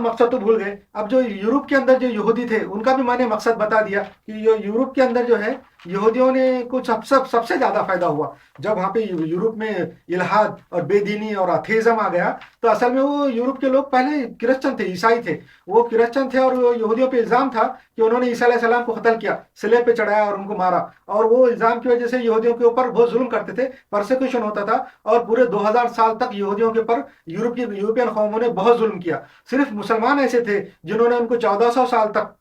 मकसद तो भूल गए। अब जो यूरोप के अंदर जो यहूदी थे उनका भी मैंने मकसद बता दिया कि यूरोप के अंदर जो है यहूदियों ने कुछ सबसे ज्यादा फायदा हुआ जब वहाँ पे यूरोप में इल्हाद और बेदीनी और अथेइज्म आ गया। तो असल में वो यूरोप के लोग पहले क्रिश्चन थे, ईसाई थे, वो क्रिश्चन थे और यहूदियों पे इल्जाम था कि उन्होंने ईसा अलैहिस्सलाम को कत्ल किया, सिले पे चढ़ाया और उनको मारा, और वो इल्जाम की वजह से यहूदियों के ऊपर बहुत जुल्म करते थे, परसिक्यूशन होता था, और पूरे 2000 साल तक यहूदियों के ऊपर यूरोपियन कौमों ने बहुत जुल्म किया। सिर्फ मुसलमान ऐसे थे जिन्होंने उनको 1400 साल तक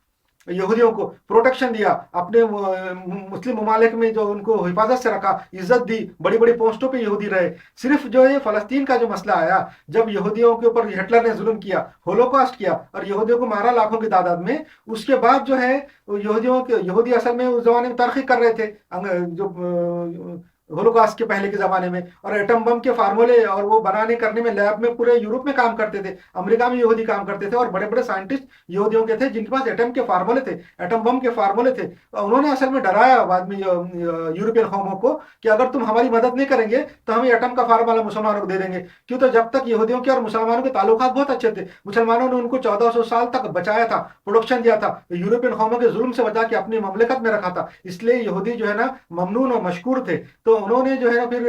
यहूदियों को प्रोटेक्शन दिया, अपने मुस्लिम ममालिक में जो उनको हिफाजत से रखा, इज्जत दी, बड़ी बड़ी पोस्टों पे यहूदी रहे। सिर्फ जो है फलस्तीन का जो मसला आया, जब यहूदियों के ऊपर हिटलर ने जुल्म किया, होलोकॉस्ट किया और यहूदियों को मारा लाखों की तादाद में, उसके बाद जो है यहूदी असल में उस जमाने में तरक्की कर रहे थे, जो होलोकॉस्ट के पहले के ज़माने में, और एटम बम के फार्मूले और वो बनाने करने में लैब में पूरे यूरोप में काम करते थे, अमेरिका में यहूदी काम करते थे, और बड़े बड़े साइंटिस्ट यहूदियों के थे जिनके पास एटम के फार्मूले थे, एटम बम के फार्मूले थे। उन्होंने असल में डराया बाद में यूरोपियन कौमों को कि अगर तुम हमारी मदद नहीं करेंगे तो हम एटम का फार्मूला मुसलमानों को दे देंगे। क्यों? तो जब तक यहूदियों के और मुसलमानों के ताल्लुकात बहुत अच्छे थे, मुसलमानों ने उनको 1400 साल तक बचाया था, प्रोडक्शन दिया था, यूरोपियन कौमों के जुल्म से बचा के अपनी ममलिकत में रखा था, इसलिए यहूदी जो है ना ममनून और मशकूर थे। तो उन्होंने जो है ना फिर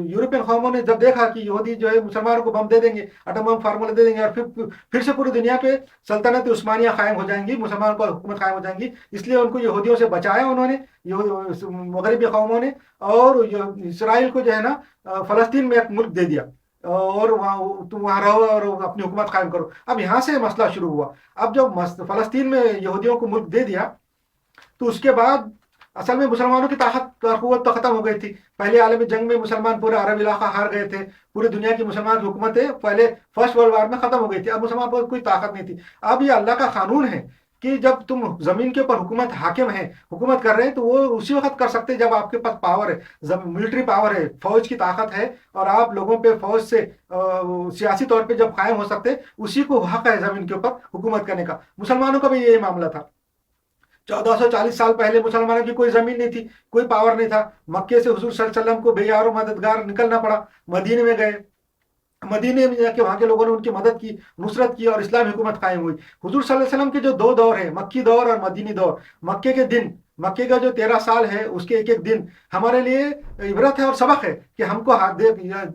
यूरोपियन कौमों ने जब देखा कि यहूदी जो है मुसलमानों को बम दे देंगे, एटम बम फार्मूला दे देंगे, और फिर से पूरी दुनिया पे सल्तनत उस्मानिया कायम हो जाएंगी, मुसलमानों पर हुकूमत कायम हो जाएंगी, इसलिए उनको यहूदियों से बचाया उन्होंने, मगरबी कौमों ने, और इसराइल को जो है ना फलस्तीन में एक मुल्क दे दिया, और वहाँ तुम वहाँ रहो और अपनी हुकूमत कायम करो। अब यहाँ से मसला शुरू हुआ। अब जब फलस्तीन में यहूदियों को मुल्क दे दिया तो उसके बाद असल में मुसलमानों की ताकत और कुव्वत तो खत्म हो गई थी। पहले आलमी जंग में मुसलमान पूरे अरब इलाका हार गए थे, पूरी दुनिया की मुसलमान हुकूमतें पहले फर्स्ट वर्ल्ड वार में खत्म हो गई थी, अब मुसलमान पर कोई ताकत नहीं थी। अब ये अल्लाह का कानून है कि जब तुम जमीन के ऊपर हुकूमत हाकिम है, हुकूमत कर रहे हैं, तो वो उसी वक्त कर सकते हैं जब आपके पास पावर है, मिलिट्री पावर है, फौज की ताकत है, और आप लोगों पे फौज से सियासी तौर पे जब कायम हो सकते हैं, उसी को हक है जमीन के ऊपर हुकूमत करने का। मुसलमानों का भी यही मामला था। 1440 साल पहले मुसलमानों की कोई जमीन नहीं थी, कोई पावर नहीं था। मक्के से हुजूर सल्लल्लाहु अलैहि वसल्लम को बेयार मददगार निकलना पड़ा, मदीने में गए, मदीने में जाके वहां के लोगों ने उनकी मदद की, नुसरत की, और इस्लामी हुकूमत कायम हुई। हुजूर सल्लल्लाहु अलैहि वसल्लम के जो दो दौर है, मक्की दौर और मदीनी दौर, मक्के के दिन, मक्के का जो 13 साल है उसके एक एक दिन हमारे लिए इबरत है और सबक है कि हमको हाथ दे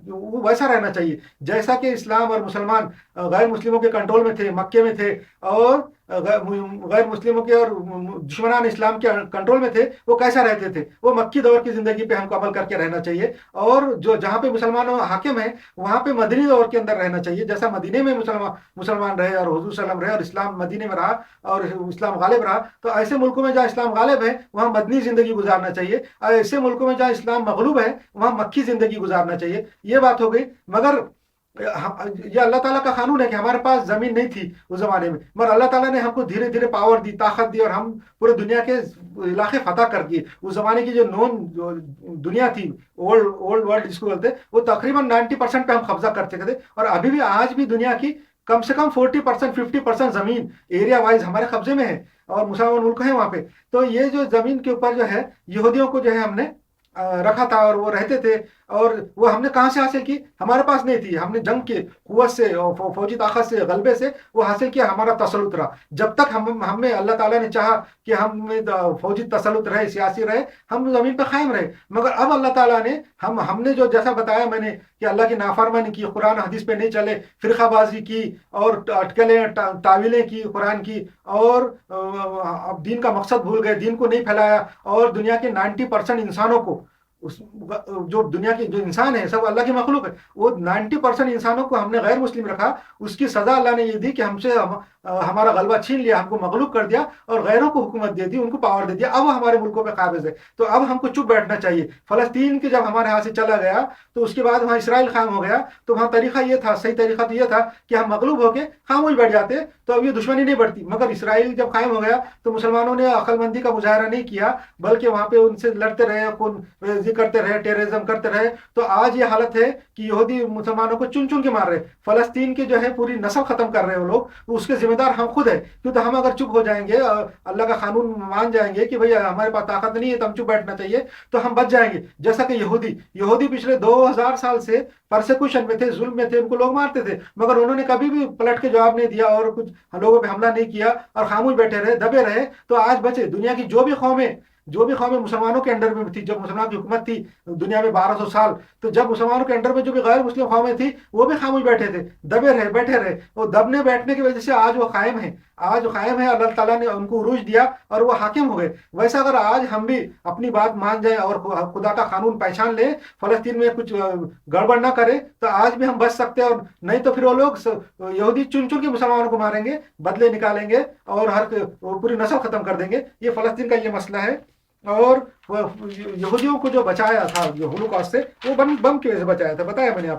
वो वैसा रहना चाहिए जैसा कि इस्लाम और मुसलमान गैर मुस्लिमों के कंट्रोल में थे, मक्के में थे, और गैर मुस्लिमों के और दुश्मनान इस्लाम के कंट्रोल में थे, वो कैसा रहते थे, वो मक्की दौर की जिंदगी पे हमको अमल करके रहना चाहिए। और जो जहाँ पे मुसलमान हाकिम है वहाँ पे मदनी दौर के अंदर रहना चाहिए, जैसा मदीने में मुसलमान रहे और हुजूर सल्लम रहे और इस्लाम मदीने में रहा और इस्लाम गालिब रहा, तो ऐसे मुल्कों में जहाँ इस्लाम गालिब है वहाँ मदनी जिंदगी गुजारना चाहिए, और ऐसे मुल्कों में जहाँ इस्लाम मगलूब है वहाँ मक्की जिंदगी गुजारना चाहिए। ये बात हो गई। मगर ये अल्लाह ताला का कानून है कि हमारे पास जमीन नहीं थी उस जमाने में, मगर अल्लाह ताला ने हमको धीरे धीरे पावर दी, ताकत दी, और हम पूरे दुनिया के इलाके फतह कर दिए। उस जमाने की जो दुनिया थी, ओल्ड वर्ल्ड जिसको बोलते, वो तकरीबन 90% पे हम कब्जा करते थे, और अभी भी आज भी दुनिया की कम से कम 40% 50% जमीन एरिया वाइज हमारे कब्जे में है, और मुसलमान मुल्क है वहाँ पे। तो ये जो जमीन के ऊपर जो है यहूदियों को जो है हमने रखा था, और वो रहते थे, और वो हमने कहाँ से हासिल की? हमारे पास नहीं थी, हमने जंग के कुव्वत से और फौजी ताकत से, गलबे से वो हासिल किया, हमारा तसल्लुत रहा। जब तक हमें अल्लाह ताला ने चाहा कि हम फौजी तसल्लुत रहे, सियासी रहे, हम जमीन पर कायम रहे। मगर अब अल्लाह ताला ने हमने जो जैसा बताया मैंने कि अल्लाह की नाफरमानी की, कुरान हदीस पे नहीं चले, फिरकाबाजी की, और अटकलें तावीलें की कुरान की, और अब दीन का मकसद भूल गए, दीन को नहीं फैलाया, और दुनिया के 90% इंसानों को, उस जो दुनिया के जो इंसान है सब अल्लाह की मखलूक है, वो 90% इंसानों को हमने गैर मुस्लिम रखा। उसकी सजा अल्लाह ने ये दी कि हमसे हमारा गलबा छीन लिया, हमको मगलूब कर दिया, और गैरों को हुकूमत दे दी, उनको पावर दे दिया। अब वो हमारे मुल्कों पे काबिज है, तो अब हमको चुप बैठना चाहिए। फलस्तीन के जब हमारे यहाँ से चला गया तो उसके बाद वहाँ इसराइल कायम हो गया, तो वहाँ तरीका ये था, सही तरीका तो ये था कि हम मगलूब होके खामोश बैठ जाते, तो अब ये दुश्मनी नहीं बढ़ती। मगर इसराइल जब कायम हो गया तो मुसलमानों ने अक्लमंदी का मुजाहरा नहीं किया, बल्कि वहाँ पे उनसे लड़ते रहे, تبلیغ کرتے رہے، ٹیررزم کرتے رہے، تو آج یہ حالت ہے کہ یہودی مسلمانوں کو چن چن کے مار رہے، فلسطین کی جو ہے پوری نسل ختم کر رہے ہیں وہ لوگ، اس کے ذمہ دار ہم خود ہیں، کیونکہ ہم اگر چپ ہو جائیں گے، اللہ کا قانون مان جائیں گے کہ بھئی ہمارے پاس طاقت نہیں ہے تو ہم چپ بیٹھنا چاہیے، تو ہم بچ جائیں گے. جیسا کہ یہودی پچھلے 2000 سال سے پرسیکوشن میں تھے، ظلم میں تھے، ان کو لوگ مارتے تھے، مگر انہوں نے کبھی بھی پلٹ کے جواب نہیں دیا اور کچھ لوگوں پہ حملہ نہیں کیا اور خاموش بیٹھے رہے، دبے رہے. تو آج بچے. دنیا کی جو بھی قومیں مسلمانوں کے انڈر میں تھی، جب مسلمان کی حکومت تھی دنیا میں 1200 سال، تو جب مسلمانوں کے انڈر میں جو بھی غیر مسلم قومیں تھیں وہ بھی خاموش بیٹھے تھے، دبے رہے، بیٹھے رہے. وہ دبنے بیٹھنے کی وجہ سے آج وہ قائم ہیں. اللہ تعالیٰ نے ان کو عروج دیا اور وہ حاکم ہوئے. ویسا اگر آج ہم بھی اپنی بات مان جائیں اور خدا کا قانون پہچان لیں، فلسطین میں کچھ گڑبڑ نہ کرے، تو آج بھی ہم بچ سکتے ہیں. اور نہیں تو پھر وہ لوگ یہودی چن چن کے مسلمانوں کو ماریں گے، بدلے نکالیں گے اور پوری نسل ختم کر دیں گے. یہ فلسطین کا یہ مسئلہ ہے. اور یہودیوں کو جو بچایا تھا جو ہولوکاسٹ سے، وہ بم کی وجہ سے بچایا تھا، بتایا میں نے آپ کو.